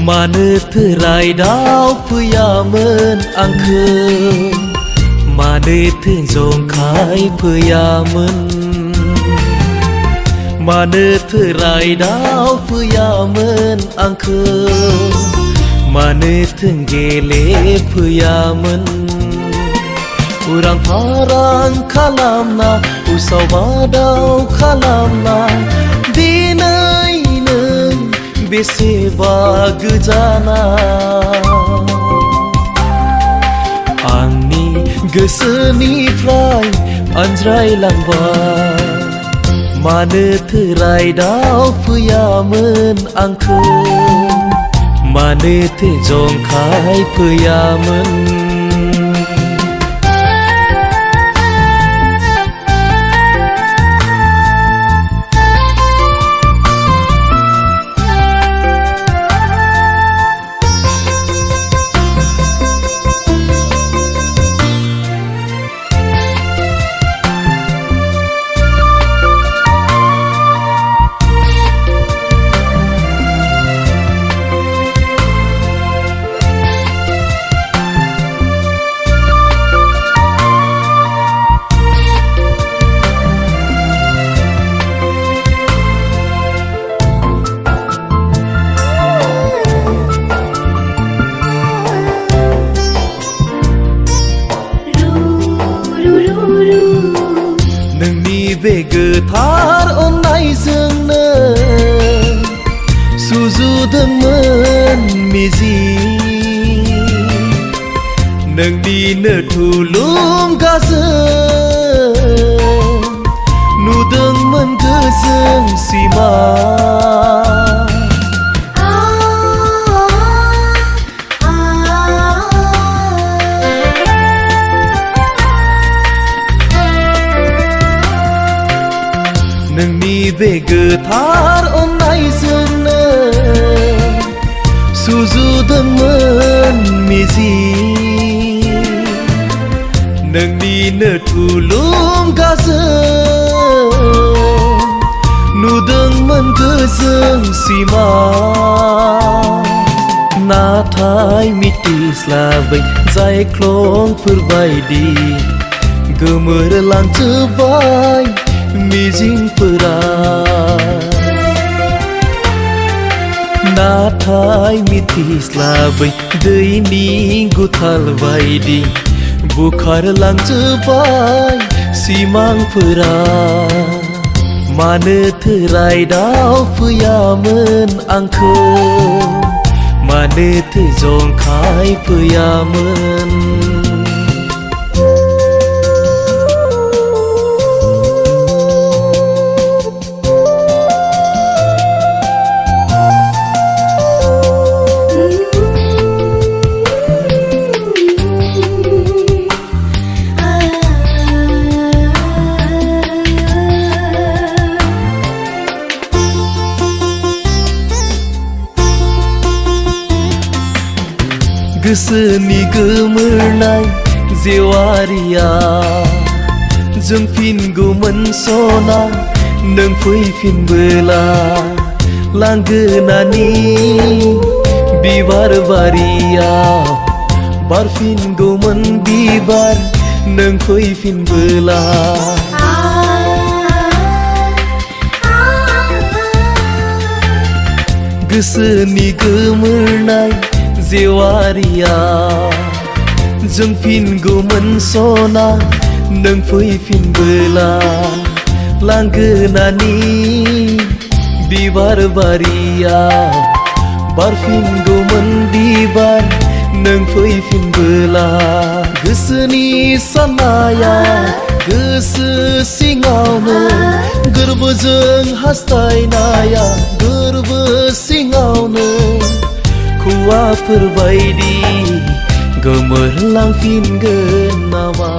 Manatho raidau phuyaman angkho Manatho jongkhai phuyaman Manatho raidau phuyaman angkho Manatho gele phuyaman Urang parang kalamna usau badau kalamna dinai बेसेबा गोजाना आंनि गोसोनिफ्राय आनज्रायलांबाय मानोथो रायदाव फैयामोन आंखौ मानोथो जंखाय फैयामोन बे गोथार अननायजोंनो सुजुदोंमोन मिजिं नोंनिनो थुलुंगाजों नुदोंमोन गोजों सिमा नोंनि बे गोथार अननायजोंनो सुजुदोंमोन मिजिं नोंनिनो थुलुंगाजों नुदोंमोन गोजों सिमा नाथाय मिथिस्लाबै जायख्लंफोरबायदि गोमोरलांजोब्बाय मिजिंफोरा नाथाय मिथिस्लाबै दैनि गुथाल बायदि बुखारलांजोब्बाय सिमांफोरा मानोथो रायदाव फैयामोन आंखौ मानोथो जंखाय फैयामोन गोसोनि गोमोरनाय जेवारिया जोंफिनगौमोन सना नों फैफिनबोला लांगोनानि बिबार बारियाव बारफिनगौमोन बिबार नों फैफिनबोला गोसोनि गोमोरनाय जेवारिया जोंफिनगौमोन सना नों फैफिनबोला लांगोनानि बिबार बारियाव बारफिनगौमन बिबार नों फैफिनबोला गोसोनि साननाया गोसो सिङावनो गोरबोजों हास्थायनाया गोरबो सिङावनो खुवाफोरबायदि गोमोरलांफिनगोन नामा